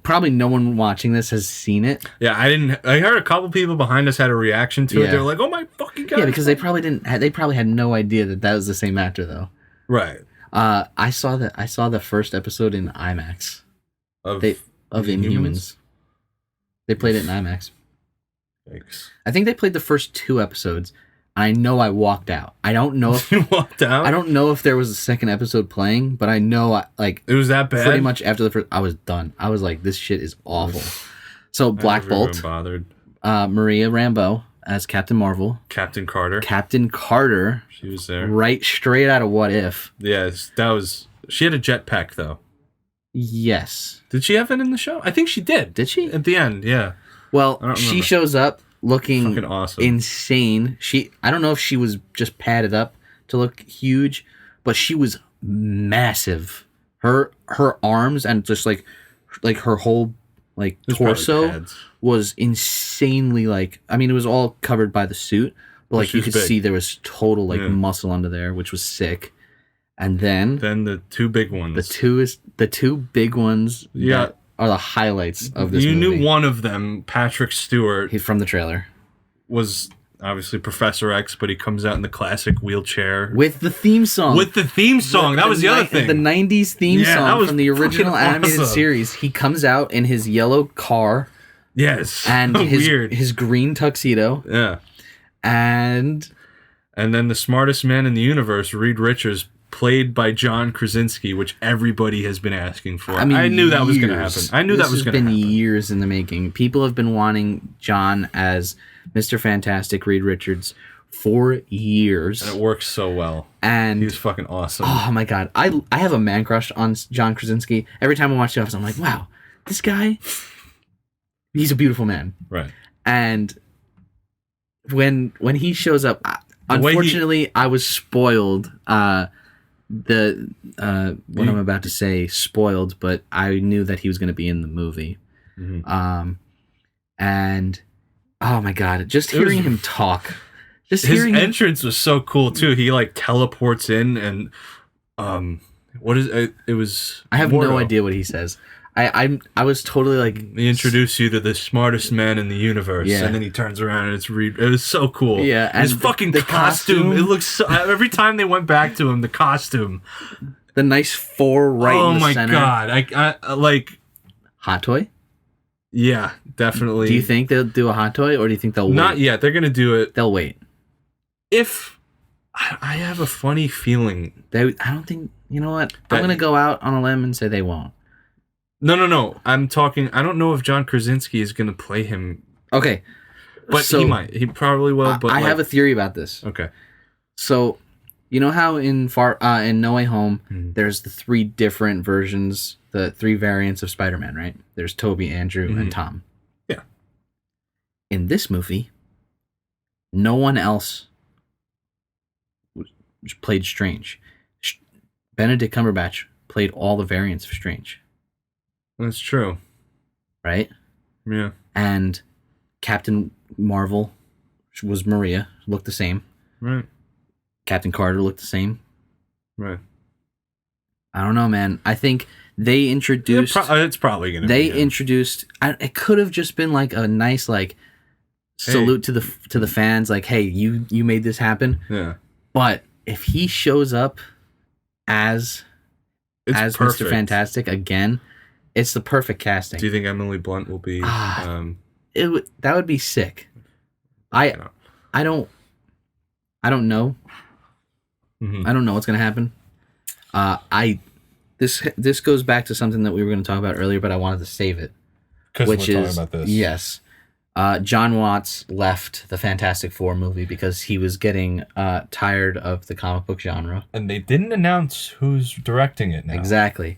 probably no one watching this has seen it. Yeah, I heard a couple people behind us had a reaction to it. They were like, "Oh my fucking god!" Yeah, because they probably had no idea that was the same actor, though. Right. I saw the first episode in IMAX of Inhumans. They played it in IMAX. Thanks. I think they played the first 2 episodes. I know I walked out. I don't know if you walked out. I don't know if there was a second episode playing, but I know it was that bad. Pretty much after the first, I was done. I was like, this shit is awful. So Black Bolt, bothered. Maria Rambeau as Captain Marvel, Captain Carter, she was there, right straight out of What If. Yes, that was. She had a jetpack though. Yes. Did she have it in the show? I think she did. Did she? At the end, yeah. Well, she shows up looking fucking awesome. Insane. I don't know if she was just padded up to look huge, but she was massive. Her arms and just like her whole torso was insanely it was all covered by the suit, but you could see there was total muscle under there, which was sick. And then the 2 big ones. The two big ones. Yeah. Are the highlights of this movie. You knew one of them, Patrick Stewart. He's from the trailer. Was obviously Professor X, but he comes out in the classic wheelchair. With the theme song. That was the other thing. The 90s theme song from the original animated series. He comes out in his yellow car. Yes. And his green tuxedo. Yeah. And then the smartest man in the universe, Reed Richards, played by John Krasinski, which everybody has been asking for. I knew that was going to happen. This has been years in the making. People have been wanting John as Mr. Fantastic, Reed Richards, for years. And it works so well. And he was fucking awesome. Oh my god. I have a man crush on John Krasinski. Every time I watch The Office, I'm like, wow, this guy, he's a beautiful man. Right. And when he shows up, unfortunately, I was spoiled. What I'm about to say, spoiled, but I knew that he was going to be in the movie. And Oh my god! Just hearing him talk, his entrance was so cool too. He like teleports in and what is it? It was. I have no idea what he says. I was totally like, they introduce you to the smartest man in the universe, and then he turns around and it was so cool. Yeah, and his fucking costume. It looks so. Every time they went back to him, the costume, the nice 4 right in the center. Oh my god! I like hot toy. Yeah, definitely. Do you think they'll do a hot toy, or do you think they'll wait? Not yet. They're gonna do it. They'll wait. If I have a funny feeling, I don't think. You know what? I'm gonna go out on a limb and say they won't. No. I'm talking. I don't know if John Krasinski is going to play him. Okay, but he might. He probably will. But I have a theory about this. Okay. So, you know how in No Way Home, there's the 3 different versions, the 3 variants of Spider-Man, right? There's Tobey, Andrew, and Tom. Yeah. In this movie, no one else played Strange. Benedict Cumberbatch played all the variants of Strange. That's true. Right? Yeah. And Captain Marvel was Maria, looked the same. Right. Captain Carter looked the same. Right. I don't know, man. I think they introduced... it's probably going to be. They introduced... it could have just been like a nice like salute to the fans, like, hey, you made this happen. Yeah. But if he shows up as Mr. Fantastic again... It's the perfect casting. Do you think Emily Blunt will be? That would be sick. I don't know. Mm-hmm. I don't know what's gonna happen. This goes back to something that we were going to talk about earlier, but I wanted to save it. Because we're talking about this. Yes. John Watts left the Fantastic Four movie because he was getting tired of the comic book genre. And they didn't announce who's directing it now. Exactly.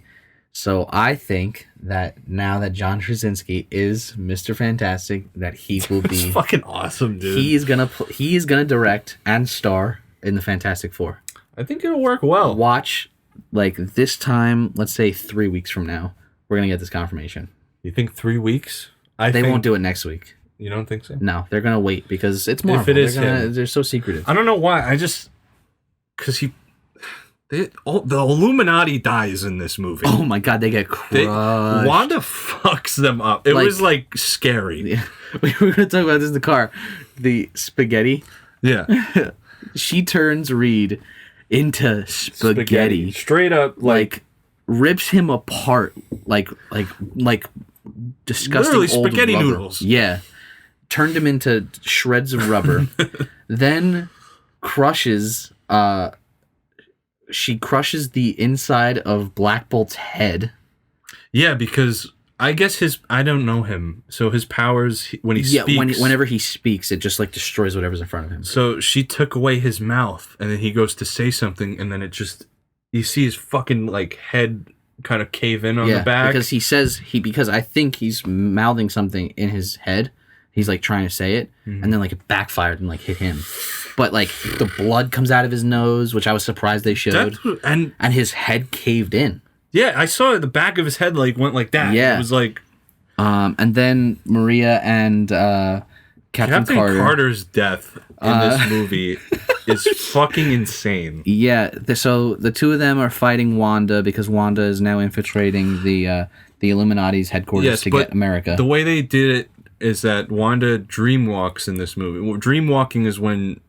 So I think that now that John Krasinski is Mr. Fantastic, that he will be... It's fucking awesome, dude. He is gonna direct and star in the Fantastic Four. I think it'll work well. Watch, like, this time, let's say 3 weeks from now, we're gonna get this confirmation. You think 3 weeks? They won't do it next week. You don't think so? No, they're gonna wait because it's Marvel. If it is they're so secretive. I don't know why. Because the Illuminati dies in this movie. Oh my god, they get crushed. Wanda fucks them up. It was like scary. Yeah. We were gonna talk about this in the car. The spaghetti. Yeah. She turns Reed into spaghetti. Straight up, like rips him apart like disgusting literally old spaghetti rubber. noodles. Yeah. Turned him into shreds of rubber. Then crushes she crushes the inside of Black Bolt's head. Yeah, because I guess I don't know him. So his powers, when he speaks... whenever he speaks, it just like destroys whatever's in front of him. So she took away his mouth, and then he goes to say something, and then it just... You see his fucking like head kind of cave in on the back. Because I think he's mouthing something in his head. He's like trying to say it, and then like it backfired and like hit him. But like the blood comes out of his nose, which I was surprised they showed, and his head caved in. Yeah, I saw the back of his head like went like that. Yeah, it was like, and then Maria and Captain Carter's death in this movie is fucking insane. Yeah, so the two of them are fighting Wanda because Wanda is now infiltrating the Illuminati's headquarters to get America. The way they did it is that Wanda dreamwalks in this movie. Dreamwalking is when,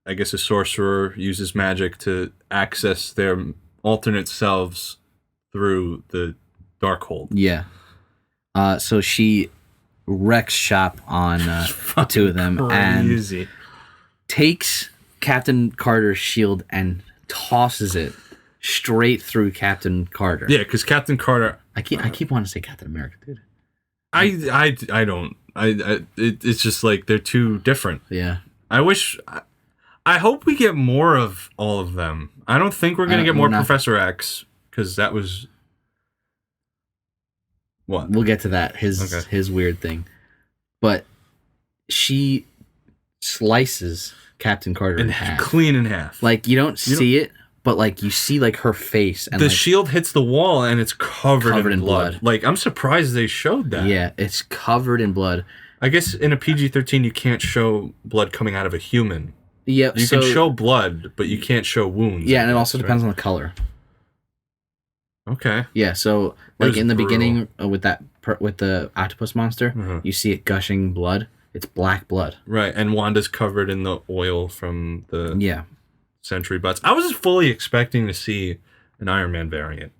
I guess, a sorcerer uses magic to access their alternate selves through the Darkhold. Yeah. So she wrecks shop on the two of them crazy. And takes Captain Carter's shield and tosses it straight through Captain Carter. Yeah, because Captain Carter... I keep wanting to say Captain America, dude. I don't. It's just like they're too different. Yeah. I hope we get more of all of them. I don't think we're going to get more Professor X, because that was... What? We'll get to that. His weird thing. But she slices Captain Carter in half. Clean in half. Like, you don't see it, but like you see like her face. And the like, shield hits the wall and it's covered in blood. Like, I'm surprised they showed that. Yeah, it's covered in blood. I guess in a PG-13 you can't show blood coming out of a human. Yeah, you can show blood, but you can't show wounds. Yeah, and it also depends on the color. Okay. Yeah, so like in the beginning with the octopus monster, you see it gushing blood. It's black blood. Right, and Wanda's covered in the oil from the Sentry butts. I was fully expecting to see an Iron Man variant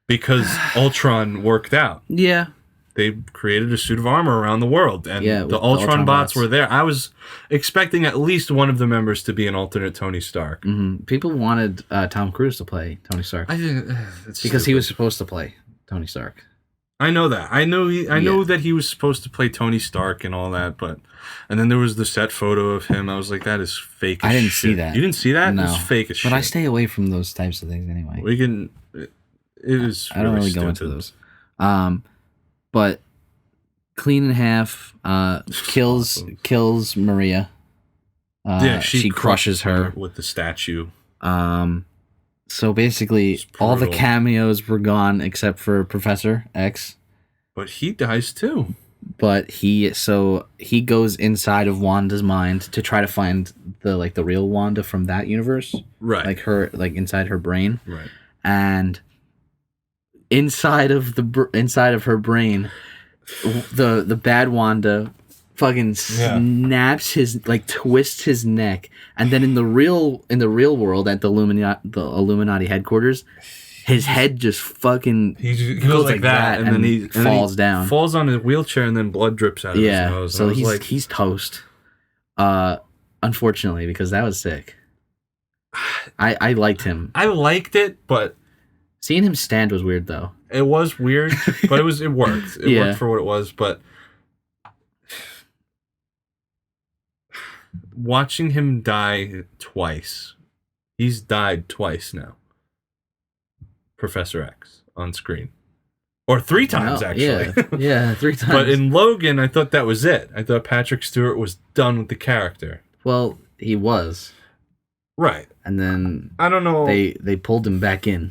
because Ultron worked out. Yeah. They created a suit of armor around the world, and the Ultron bots were there. I was expecting at least one of the members to be an alternate Tony Stark. Mm-hmm. People wanted Tom Cruise to play Tony Stark. I think because he was supposed to play Tony Stark. I know that. I know that he was supposed to play Tony Stark and all that, and then there was the set photo of him. I was like, that is fake as shit. I didn't see that. You didn't see that? No. It was fake as shit. But I stay away from those types of things anyway. We can... It is I don't really go into those. But clean in half, kills Maria. She crushes her with the statue. So basically, all the cameos were gone except for Professor X. But he dies too. But he goes inside of Wanda's mind to try to find the real Wanda from that universe. Right. Like inside her brain. Right. And inside of her brain, the bad Wanda fucking snaps twists his neck, and then in the real world at the Illuminati headquarters, his head just fucking he goes like that, and then he falls down, falls on his wheelchair, and then blood drips out of his nose. So he's toast. Unfortunately, because that was sick. I liked him. I liked it, but seeing him stand was weird though. It was weird, but it worked. It worked for what it was, but watching him die twice. He's died twice now. Professor X on screen. Or 3 times, actually. Yeah, 3 times. But in Logan, I thought that was it. I thought Patrick Stewart was done with the character. Well, he was. Right. And then I don't know. They pulled him back in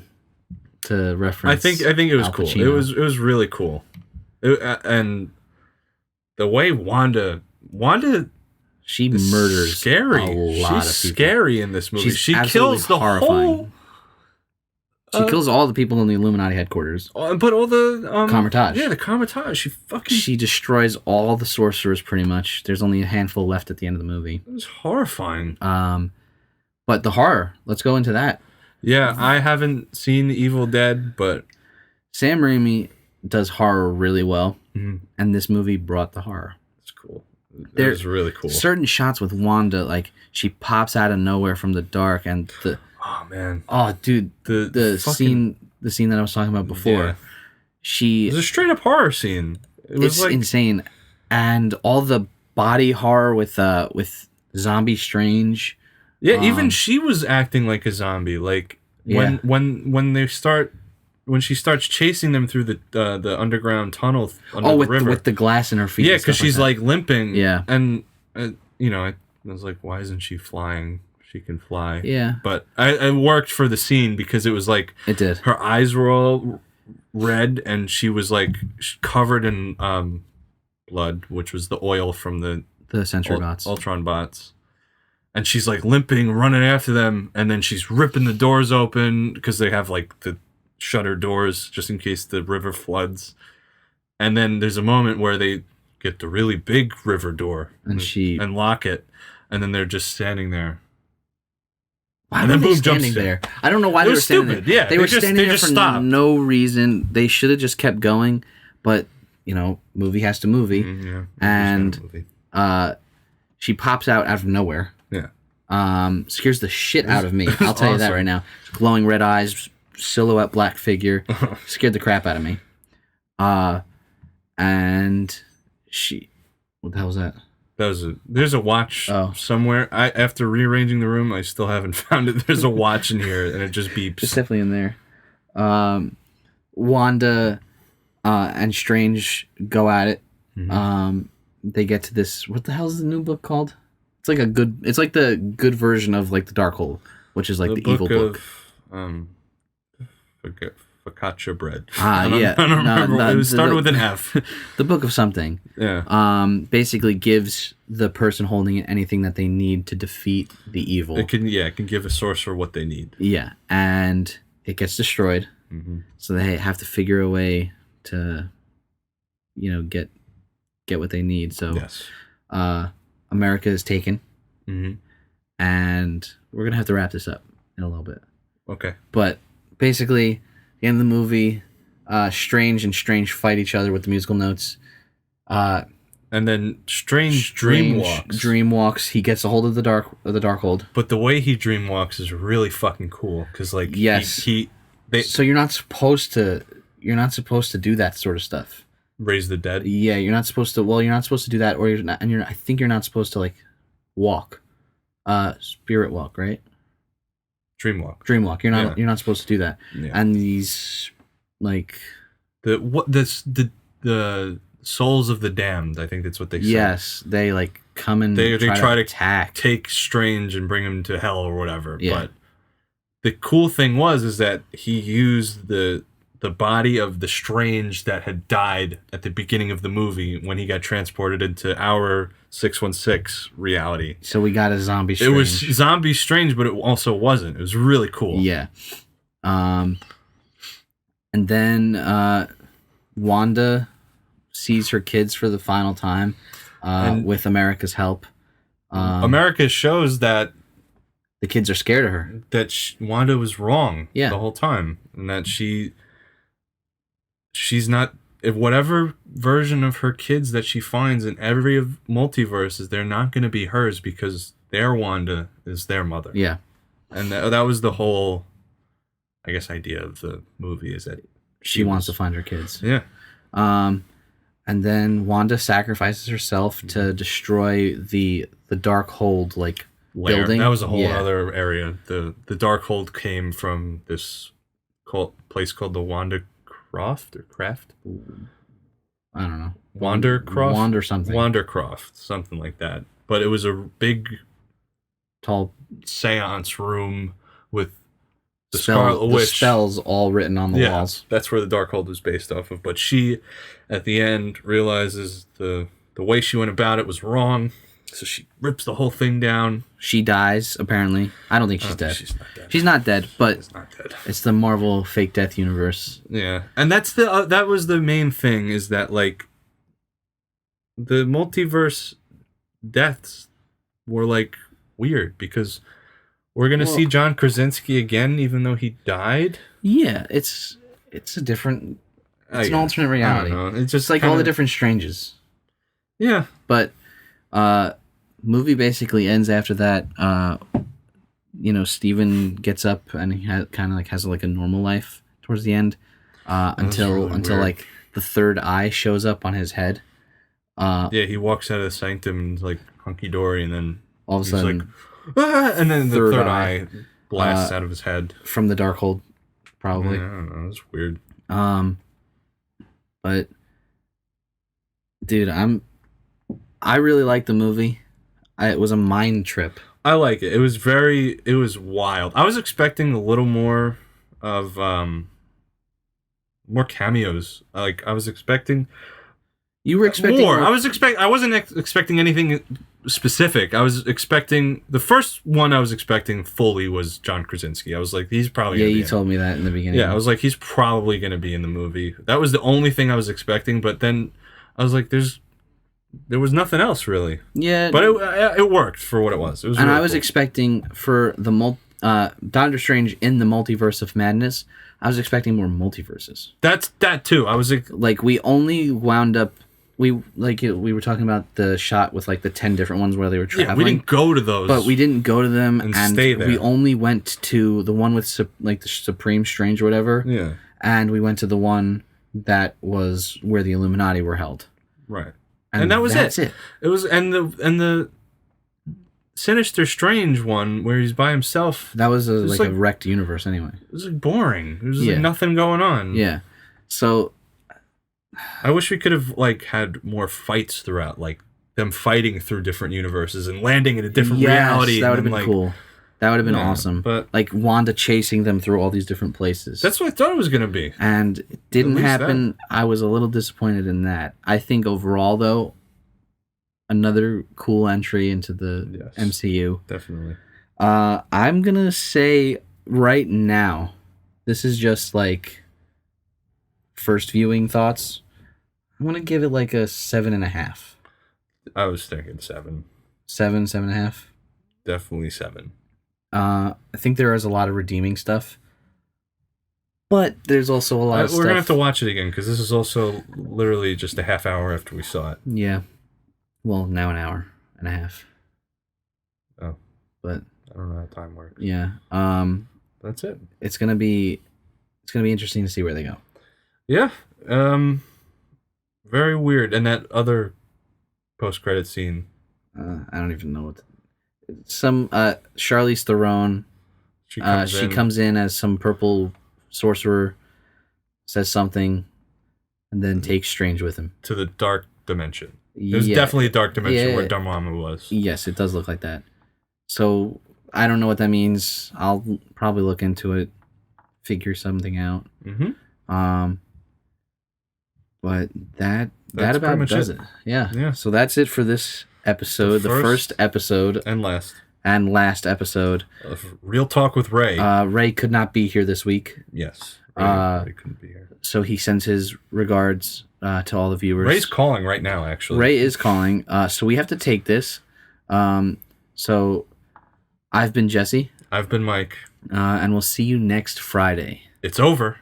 to reference. I think it was cool. It was really cool. And the way Wanda she murders scary. A lot She's of people. Scary in this movie. She kills the horrifying. She kills all the people in the Illuminati headquarters. But all the Kamar-Taj. Yeah, the Kamar-Taj. She destroys all the sorcerers pretty much. There's only a handful left at the end of the movie. It was horrifying. But the horror. Let's go into that. Yeah, I haven't seen Evil Dead, but Sam Raimi does horror really well, and this movie brought the horror. It's cool. It was really cool. Certain shots with Wanda, like she pops out of nowhere from the dark, and oh man, dude, the scene that I was talking about before, it was a straight up horror scene. It's insane, and all the body horror with Zombie Strange. Yeah, even she was acting like a zombie. Like when she starts chasing them through the underground tunnel under the river with the glass in her feet. Yeah, because she's like limping. Yeah, and I was like, why isn't she flying? She can fly. Yeah, but it worked for the scene because it was like it did. Her eyes were all red, and she was like covered in blood, which was the oil from the Sentry bots, Ultron bots. And she's like limping, running after them, and then she's ripping the doors open because they have like the shutter doors just in case the river floods. And then there's a moment where they get the really big river door and lock it, and then they're just standing there. Why were they standing there? I don't know why they were standing there. Yeah, they were standing there for no reason. They should have just kept going, but movie has to movie, and she pops out of nowhere. Yeah. Scares the shit out of me. I'll tell you that right now. Glowing red eyes, silhouette black figure. Scared the crap out of me. And what the hell was that? There's a watch somewhere. After rearranging the room, I still haven't found it. There's a watch in here, and it just beeps. It's definitely in there. Wanda and Strange go at it. Mm-hmm. They get to this. What the hell is the new book called? It's like the good version of like the Darkhold, which is like the evil book. focaccia bread. Yeah. I don't remember. No, it started with an F. The book of something. Yeah. Basically gives the person holding it anything that they need to defeat the evil. It can give a sorcerer what they need. Yeah, and it gets destroyed. Mm-hmm. So they have to figure a way to, get what they need. So, yes. America is taken, mm-hmm. and we're gonna have to wrap this up in a little bit. Okay. But basically, the end of the movie, Strange and Strange fight each other with the musical notes. And then Strange dreamwalks. He gets a hold of the Darkhold. But the way he dreamwalks is really fucking cool because, like, yes, so you're not supposed to do that sort of stuff. Raise the dead. Yeah, you're not supposed to. Well, you're not supposed to do that, or you're not. And I think you're not supposed to like walk, spirit walk, right? Dreamwalk. You're not supposed to do that. Yeah. And these like the souls of the damned. I think that's what they say. Yes, they like come and they try to attack, take Strange and bring him to hell or whatever. Yeah. But the cool thing is that he used the body of the Strange that had died at the beginning of the movie when he got transported into our 616 reality. So we got a zombie Strange. It was zombie Strange, but it also wasn't. It was really cool. Yeah. And then Wanda sees her kids for the final time with America's help. America shows that the kids are scared of her. That Wanda was wrong the whole time. And that she's not... If whatever version of her kids that she finds in every of multiverses, they're not going to be hers because their Wanda is their mother. Yeah. And that was the whole, I guess, idea of the movie, is that she wants to find her kids. Yeah. And then Wanda sacrifices herself to destroy the Darkhold like building. That was a whole other area. The Darkhold came from this place called the Wanda Croft or Craft. I don't know. Wandercroft? Wandercroft, something like that. But it was a big, tall seance room with the Scarlet Witch. The spells all written on the walls. That's where the Darkhold was based off of. But she, at the end, realizes the way she went about it was wrong. So she rips the whole thing down. She dies, apparently. I don't think she's dead. She's not dead. She's not dead, but she's not dead. It's the Marvel fake death universe. Yeah. And that's that was the main thing, is that, like, the multiverse deaths were, like, weird, because we're going to see John Krasinski again, even though he died. Yeah, it's a different... It's an alternate reality. I don't know. It's just like all the different Stranges. Yeah. But... movie basically ends after that. Steven gets up and he kind of like has like a normal life towards the end, until like the third eye shows up on his head. He walks out of the sanctum and like hunky dory, and then all of a sudden, like, and then the third eye blasts out of his head from the Darkhold, probably. Yeah, I don't know. It's weird. But dude, I really like the movie. It was a mind trip. I like it. It was wild. I was expecting a little more of more cameos. Like, I was expecting... You were expecting more. I wasn't expecting anything specific. I was expecting... The first one I was expecting fully was John Krasinski. I was like, he's probably gonna be you told me that in the beginning. Yeah, I was like, he's probably going to be in the movie. That was the only thing I was expecting, but then I was like, there was nothing else, really. Yeah. But it worked for what it was. It was. And really I was expecting for the Doctor Strange in the Multiverse of Madness, I was expecting more multiverses. That too. I was like, we only wound up... We were talking about the shot with like the 10 different ones where they were traveling. Yeah, we didn't go to those. But we didn't go to them and stay there. We only went to the one with like the Supreme Strange or whatever. Yeah. And we went to the one that was where the Illuminati were held. Right. And that was it. It was and the Sinister Strange one where he's by himself. That was a wrecked universe anyway. It was like boring. There was like nothing going on. Yeah. So I wish we could have like had more fights throughout, like them fighting through different universes and landing in a different reality. That would have been like, cool. That would have been awesome. But like Wanda chasing them through all these different places. That's what I thought it was going to be. And it didn't happen. I was a little disappointed in that. I think overall, though, another cool entry into the MCU. Definitely. I'm going to say right now, this is just like first viewing thoughts. I'm going to give it like a 7.5. I was thinking 7. 7.5? Definitely 7. I think there is a lot of redeeming stuff. But there's also a lot of stuff. We're going to have to watch it again, because this is also literally just a half hour after we saw it. Yeah. Well, now an hour and a half. Oh. But I don't know how time works. Yeah. That's it. It's gonna be interesting to see where they go. Yeah. Very weird. And that other post-credit scene. I don't even know what. Charlize Theron. She comes in as some purple sorcerer, says something, and then takes Strange with him to the dark dimension. It was definitely a dark dimension where Dormammu was. Yes, it does look like that. So I don't know what that means. I'll probably look into it, figure something out. Mm-hmm. But that about does it. Yeah. So that's it for this episode. The first episode and last episode of Real Talk with Ray. Ray could not be here this week. Yes. Ray couldn't be here. So he sends his regards to all the viewers. Ray's calling right now, actually. Ray is calling. So we have to take this. So I've been Jesse. I've been Mike. And we'll see you next Friday. It's over.